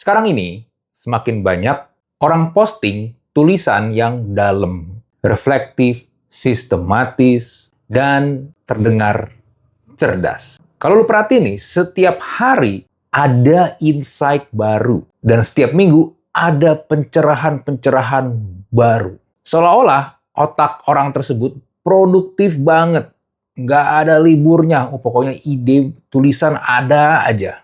Sekarang ini, semakin banyak orang posting tulisan yang dalam, reflektif, sistematis, dan terdengar cerdas. Kalau lu perhatiin nih, setiap hari ada insight baru. Dan setiap minggu ada pencerahan-pencerahan baru. Seolah-olah otak orang tersebut produktif banget. Nggak ada liburnya. Pokoknya ide tulisan ada aja.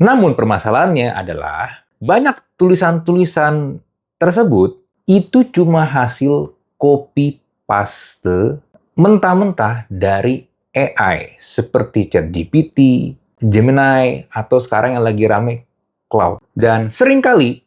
Namun permasalahannya adalah banyak tulisan-tulisan tersebut itu cuma hasil copy paste mentah-mentah dari AI seperti ChatGPT, Gemini, atau sekarang yang lagi rame Claude. Dan seringkali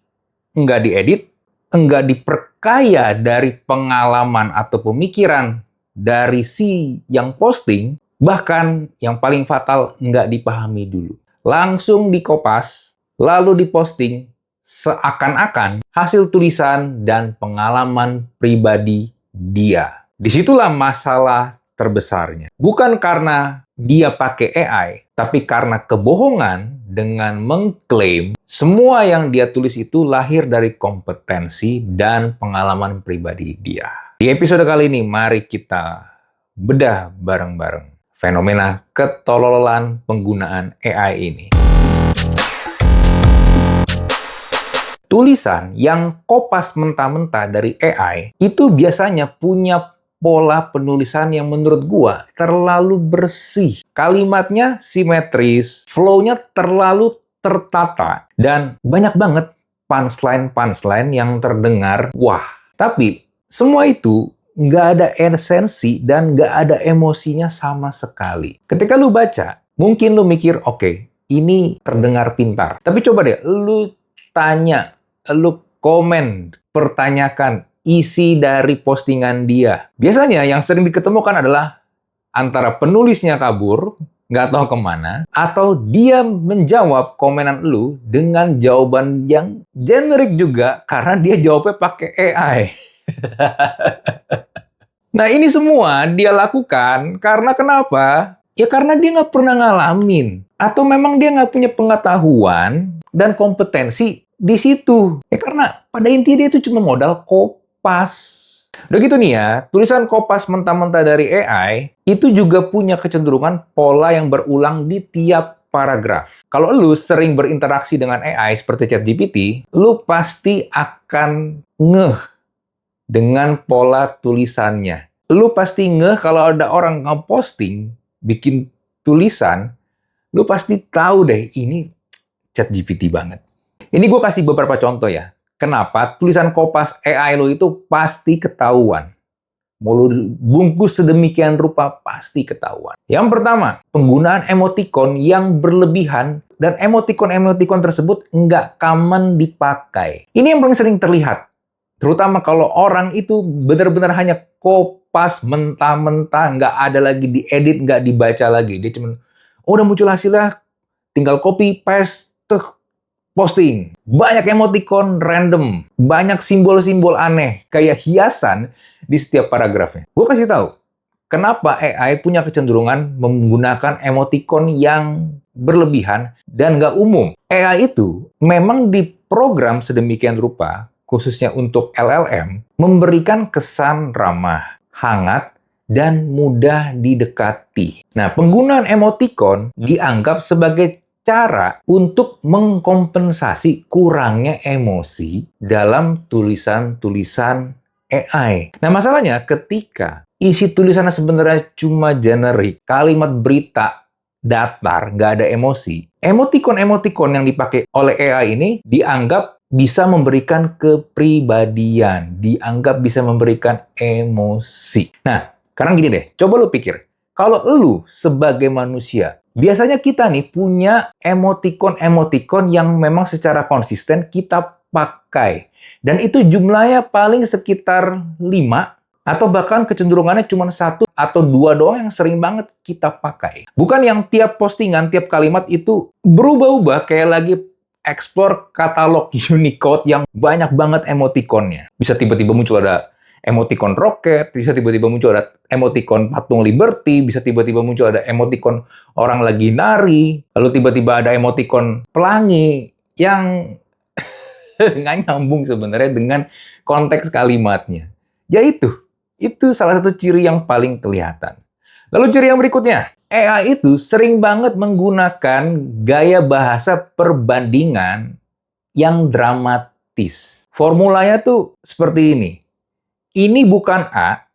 nggak diedit, nggak diperkaya dari pengalaman atau pemikiran dari si yang posting, bahkan yang paling fatal nggak dipahami dulu. Langsung dikopas, lalu diposting seakan-akan hasil tulisan dan pengalaman pribadi dia. Disitulah masalah terbesarnya. Bukan karena dia pakai AI, tapi karena kebohongan dengan mengklaim semua yang dia tulis itu lahir dari kompetensi dan pengalaman pribadi dia. Di episode kali ini, mari kita bedah bareng-bareng fenomena ketololan penggunaan AI ini. Tulisan yang kopas mentah-mentah dari AI itu biasanya punya pola penulisan yang menurut gua terlalu bersih. Kalimatnya simetris, flow-nya terlalu tertata, dan banyak banget punchline-punchline yang terdengar wah. Tapi semua itu nggak ada esensi dan nggak ada emosinya sama sekali. Ketika lu baca, mungkin lu mikir, oke, ini terdengar pintar. Tapi coba deh, lu tanya, lu komen, pertanyakan isi dari postingan dia. Biasanya yang sering diketemukan adalah antara penulisnya kabur, nggak tahu kemana, atau dia menjawab komenan lu dengan jawaban yang generik juga karena dia jawabnya pakai AI. Nah, ini semua dia lakukan karena kenapa? Ya karena dia nggak pernah ngalamin. Atau memang dia nggak punya pengetahuan dan kompetensi di situ. Ya karena pada intinya dia itu cuma modal kopas. Udah gitu nih ya, tulisan kopas mentah-mentah dari AI itu juga punya kecenderungan pola yang berulang di tiap paragraf. Kalau lu sering berinteraksi dengan AI seperti ChatGPT, lu pasti akan ngeh dengan pola tulisannya. Lu pasti ngeh kalau ada orang ngeposting, bikin tulisan, lu pasti tahu deh, ini ChatGPT banget. Ini gue kasih beberapa contoh ya. Kenapa tulisan kopas AI lu itu pasti ketahuan. Mau lu bungkus sedemikian rupa, pasti ketahuan. Yang pertama, penggunaan emoticon yang berlebihan dan emoticon-emoticon tersebut nggak common dipakai. Ini yang paling sering terlihat. Terutama kalau orang itu benar-benar hanya kopas mentah-mentah, nggak ada lagi diedit, nggak dibaca lagi. Dia cuma, oh udah muncul hasilnya, tinggal copy, paste, posting. Banyak emoticon random, banyak simbol-simbol aneh, kayak hiasan di setiap paragrafnya. Gue kasih tahu, kenapa AI punya kecenderungan menggunakan emoticon yang berlebihan dan nggak umum. AI itu memang diprogram sedemikian rupa, khususnya untuk LLM, memberikan kesan ramah, hangat, dan mudah didekati. Nah, penggunaan emoticon dianggap sebagai cara untuk mengkompensasi kurangnya emosi dalam tulisan-tulisan AI. Nah, masalahnya ketika isi tulisannya sebenarnya cuma generik, kalimat berita datar, nggak ada emosi, emoticon-emoticon yang dipakai oleh AI ini dianggap bisa memberikan kepribadian, dianggap bisa memberikan emosi. Nah, sekarang gini deh, coba lu pikir, kalau lu sebagai manusia, biasanya kita nih punya emoticon-emoticon yang memang secara konsisten kita pakai. Dan itu jumlahnya paling sekitar 5, atau bahkan kecenderungannya cuma 1 atau 2 doang yang sering banget kita pakai. Bukan yang tiap postingan, tiap kalimat itu berubah-ubah kayak lagi explore katalog Unicode yang banyak banget emoticonnya. Bisa tiba-tiba muncul ada emoticon roket, bisa tiba-tiba muncul ada emoticon patung Liberty, bisa tiba-tiba muncul ada emoticon orang lagi nari, lalu tiba-tiba ada emoticon pelangi yang Nggak nyambung sebenarnya dengan konteks kalimatnya. Ya itu salah satu ciri yang paling kelihatan. Lalu ciri yang berikutnya, AI itu sering banget menggunakan gaya bahasa perbandingan yang dramatis. Formulanya tuh seperti ini. Ini bukan A,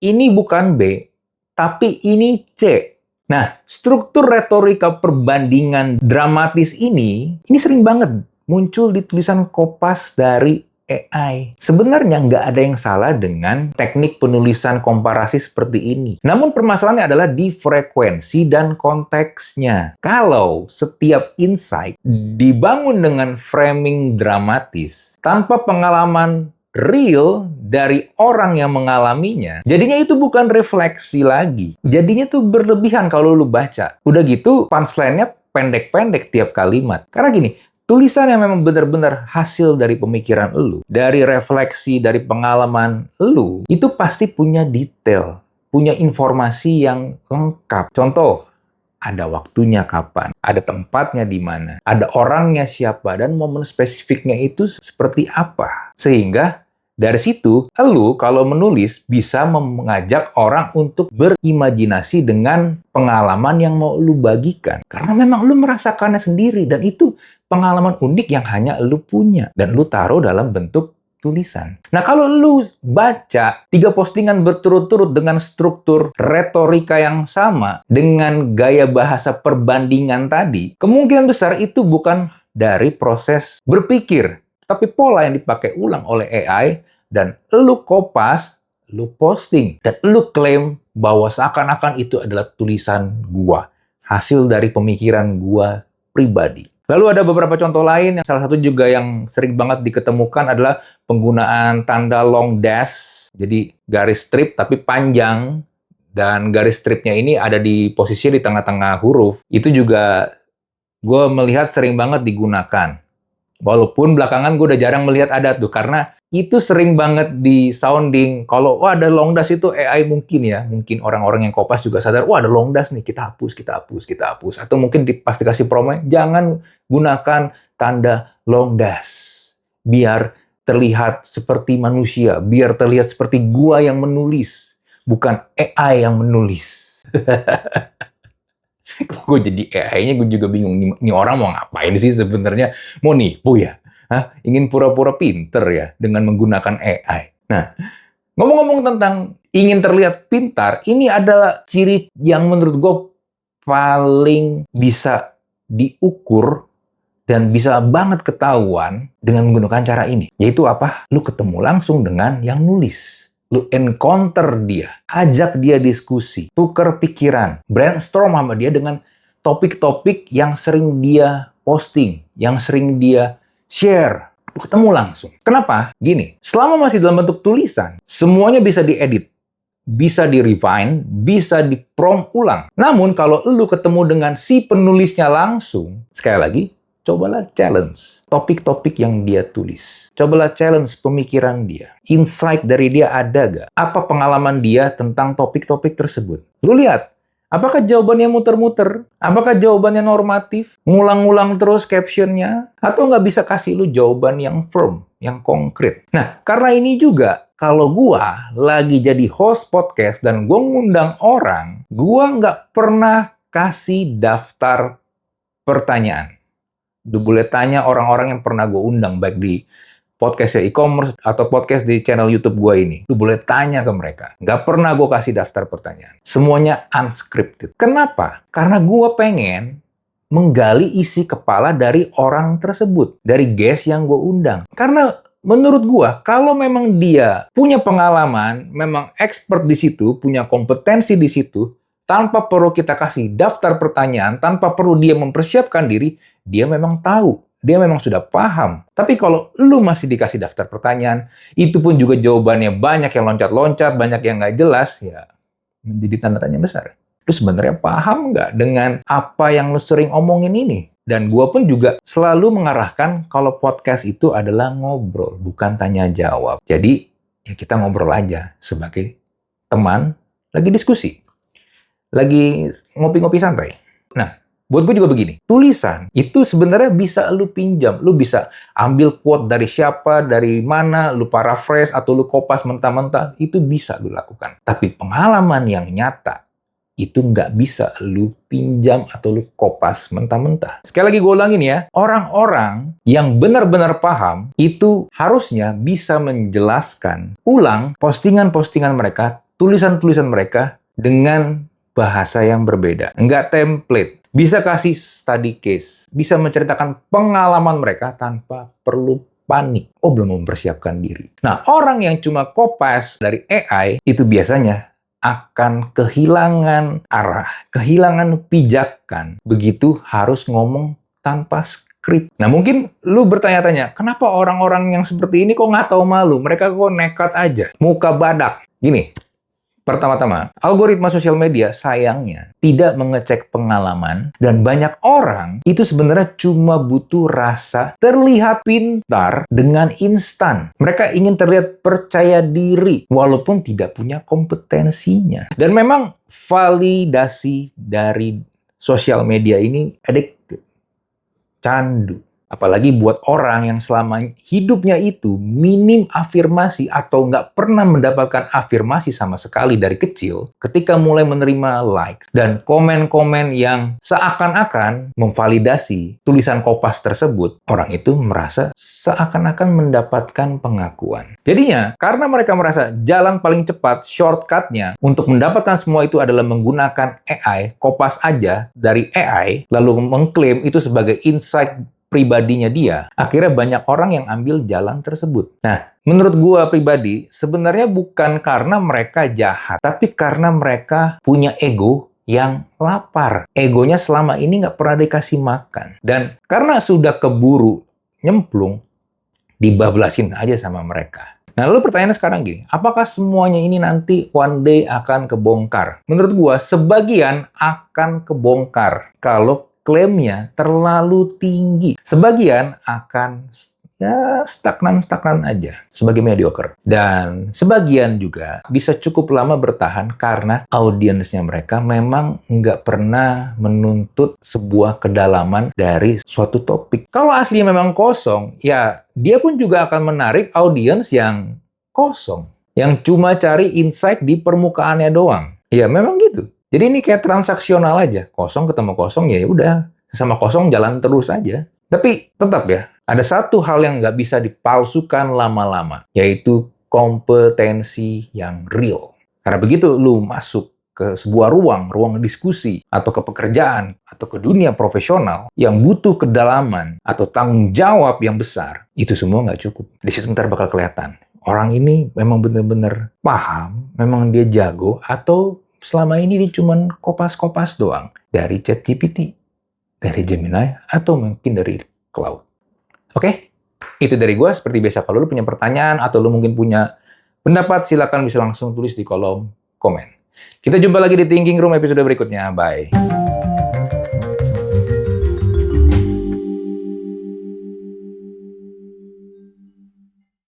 ini bukan B, tapi ini C. Nah, struktur retorika perbandingan dramatis ini sering banget muncul di tulisan kopas dari AI. Sebenarnya nggak ada yang salah dengan teknik penulisan komparasi seperti ini. Namun permasalahannya adalah di frekuensi dan konteksnya. Kalau setiap insight dibangun dengan framing dramatis, tanpa pengalaman real dari orang yang mengalaminya, jadinya itu bukan refleksi lagi. Jadinya tuh berlebihan kalau lu baca. Udah gitu, punchline-nya pendek-pendek tiap kalimat. Karena gini, tulisan yang memang benar-benar hasil dari pemikiran elu, dari refleksi, dari pengalaman elu, itu pasti punya detail, punya informasi yang lengkap. Contoh, ada waktunya kapan, ada tempatnya di mana, ada orangnya siapa, dan momen spesifiknya itu seperti apa. Sehingga dari situ, elu kalau menulis bisa mengajak orang untuk berimajinasi dengan pengalaman yang mau lu bagikan. Karena memang lu merasakannya sendiri, dan itu pengalaman unik yang hanya lu punya, dan lu taruh dalam bentuk tulisan. Nah, kalau lu baca 3 postingan berturut-turut dengan struktur retorika yang sama, dengan gaya bahasa perbandingan tadi, kemungkinan besar itu bukan dari proses berpikir, tapi pola yang dipakai ulang oleh AI, dan lu kopas, lu posting, dan lu klaim bahwa seakan-akan itu adalah tulisan gua, hasil dari pemikiran gua pribadi. Lalu ada beberapa contoh lain, yang salah satu juga yang sering banget diketemukan adalah penggunaan tanda long dash, jadi garis strip tapi panjang, dan garis stripnya ini ada di posisi di tengah-tengah huruf. Itu juga gue melihat sering banget digunakan. Walaupun belakangan gue udah jarang melihat ada tuh, karena itu sering banget di sounding. Kalau wah ada long dash itu AI mungkin ya, mungkin orang-orang yang kopas juga sadar, wah ada long dash nih, kita hapus, kita hapus, kita hapus. Atau mungkin pas dikasih promo, jangan gunakan tanda long dash. Biar terlihat seperti manusia, biar terlihat seperti gua yang menulis, bukan AI yang menulis. Gue jadi AI-nya gue juga bingung, nih orang mau ngapain sih sebenarnya? Mau nipu ya? Hah? Ingin pura-pura pinter ya dengan menggunakan AI. Nah, ngomong-ngomong tentang ingin terlihat pintar, ini adalah ciri yang menurut gue paling bisa diukur dan bisa banget ketahuan dengan menggunakan cara ini. Yaitu apa? Lu ketemu langsung dengan yang nulis. Lu encounter dia, ajak dia diskusi, tuker pikiran, brainstorm sama dia dengan topik-topik yang sering dia posting, yang sering dia share. Lu ketemu langsung. Kenapa? Gini, selama masih dalam bentuk tulisan, semuanya bisa diedit, bisa di-refine, bisa di-prompt ulang. Namun kalau lu ketemu dengan si penulisnya langsung, sekali lagi, cobalah challenge topik-topik yang dia tulis. Cobalah challenge pemikiran dia. Insight dari dia ada gak? Apa pengalaman dia tentang topik-topik tersebut? Lu lihat, apakah jawabannya muter-muter? Apakah jawabannya normatif? Ngulang-ngulang terus captionnya? Atau nggak bisa kasih lu jawaban yang firm, yang konkret? Nah, karena ini juga, kalau gua lagi jadi host podcast dan gua ngundang orang, gua nggak pernah kasih daftar pertanyaan. Lu boleh tanya orang-orang yang pernah gue undang, baik di podcast e-commerce atau podcast di channel YouTube gue ini. Lu boleh tanya ke mereka. Nggak pernah gue kasih daftar pertanyaan. Semuanya unscripted. Kenapa? Karena gue pengen menggali isi kepala dari orang tersebut, dari guest yang gue undang. Karena menurut gue, kalau memang dia punya pengalaman, memang expert di situ, punya kompetensi di situ, tanpa perlu kita kasih daftar pertanyaan, tanpa perlu dia mempersiapkan diri, dia memang tahu, dia memang sudah paham. Tapi kalau lu masih dikasih daftar pertanyaan, itu pun juga jawabannya banyak yang loncat-loncat, banyak yang nggak jelas, ya menjadi tanda tanya besar. Lu sebenarnya paham nggak dengan apa yang lu sering omongin ini? Dan gua pun juga selalu mengarahkan kalau podcast itu adalah ngobrol, bukan tanya jawab. Jadi, ya kita ngobrol aja sebagai teman, lagi diskusi. Lagi ngopi-ngopi santai. Nah, buat gue juga begini. Tulisan itu sebenarnya bisa lu pinjam. Lu bisa ambil quote dari siapa, dari mana, lu paraphrase atau lu kopas mentah-mentah. Itu bisa lu lakukan. Tapi pengalaman yang nyata, itu nggak bisa lu pinjam atau lu kopas mentah-mentah. Sekali lagi gue ulangin ya, orang-orang yang benar-benar paham itu harusnya bisa menjelaskan ulang postingan-postingan mereka, tulisan-tulisan mereka dengan bahasa yang berbeda. Nggak template. Bisa kasih study case. Bisa menceritakan pengalaman mereka tanpa perlu panik. Oh, belum mempersiapkan diri. Nah, orang yang cuma kopas dari AI itu biasanya akan kehilangan arah, kehilangan pijakan. Begitu harus ngomong tanpa skrip. Nah, mungkin lu bertanya-tanya, kenapa orang-orang yang seperti ini kok nggak tahu malu? Mereka kok nekat aja, muka badak. Gini, pertama-tama, algoritma sosial media sayangnya tidak mengecek pengalaman dan banyak orang itu sebenarnya cuma butuh rasa terlihat pintar dengan instan. Mereka ingin terlihat percaya diri walaupun tidak punya kompetensinya. Dan memang validasi dari sosial media ini addictive, candu. Apalagi buat orang yang selama hidupnya itu minim afirmasi atau nggak pernah mendapatkan afirmasi sama sekali dari kecil, ketika mulai menerima likes dan komen-komen yang seakan-akan memvalidasi tulisan kopas tersebut, orang itu merasa seakan-akan mendapatkan pengakuan. Jadinya, karena mereka merasa jalan paling cepat, shortcut-nya untuk mendapatkan semua itu adalah menggunakan AI, kopas aja dari AI, lalu mengklaim itu sebagai insight pribadinya dia, akhirnya banyak orang yang ambil jalan tersebut. Nah, menurut gua pribadi, sebenarnya bukan karena mereka jahat, tapi karena mereka punya ego yang lapar. Egonya selama ini nggak pernah dikasih makan. Dan karena sudah keburu nyemplung, dibablasin aja sama mereka. Nah, lalu pertanyaannya sekarang gini, apakah semuanya ini nanti one day akan kebongkar? Menurut gua, sebagian akan kebongkar kalau klaimnya terlalu tinggi. Sebagian akan ya stagnan-stagnan aja, sebagai mediocre. Dan sebagian juga bisa cukup lama bertahan karena audiensnya mereka memang nggak pernah menuntut sebuah kedalaman dari suatu topik. Kalau aslinya memang kosong, ya dia pun juga akan menarik audiens yang kosong, yang cuma cari insight di permukaannya doang. Ya memang gitu. Jadi ini kayak transaksional aja, kosong ketemu kosong ya udah, sama kosong jalan terus aja. Tapi tetap ya, ada satu hal yang nggak bisa dipalsukan lama-lama, yaitu kompetensi yang real. Karena begitu lu masuk ke sebuah ruang diskusi, atau ke pekerjaan, atau ke dunia profesional yang butuh kedalaman atau tanggung jawab yang besar, itu semua nggak cukup. Di situ ntar bakal kelihatan, orang ini memang benar-benar paham, memang dia jago, atau selama ini dia cuma kopas-kopas doang dari ChatGPT, dari Gemini, atau mungkin dari cloud. Oke? Itu dari gue. Seperti biasa, kalau lu punya pertanyaan atau lu mungkin punya pendapat, silakan bisa langsung tulis di kolom komen. Kita jumpa lagi di Thinking Room episode berikutnya. Bye.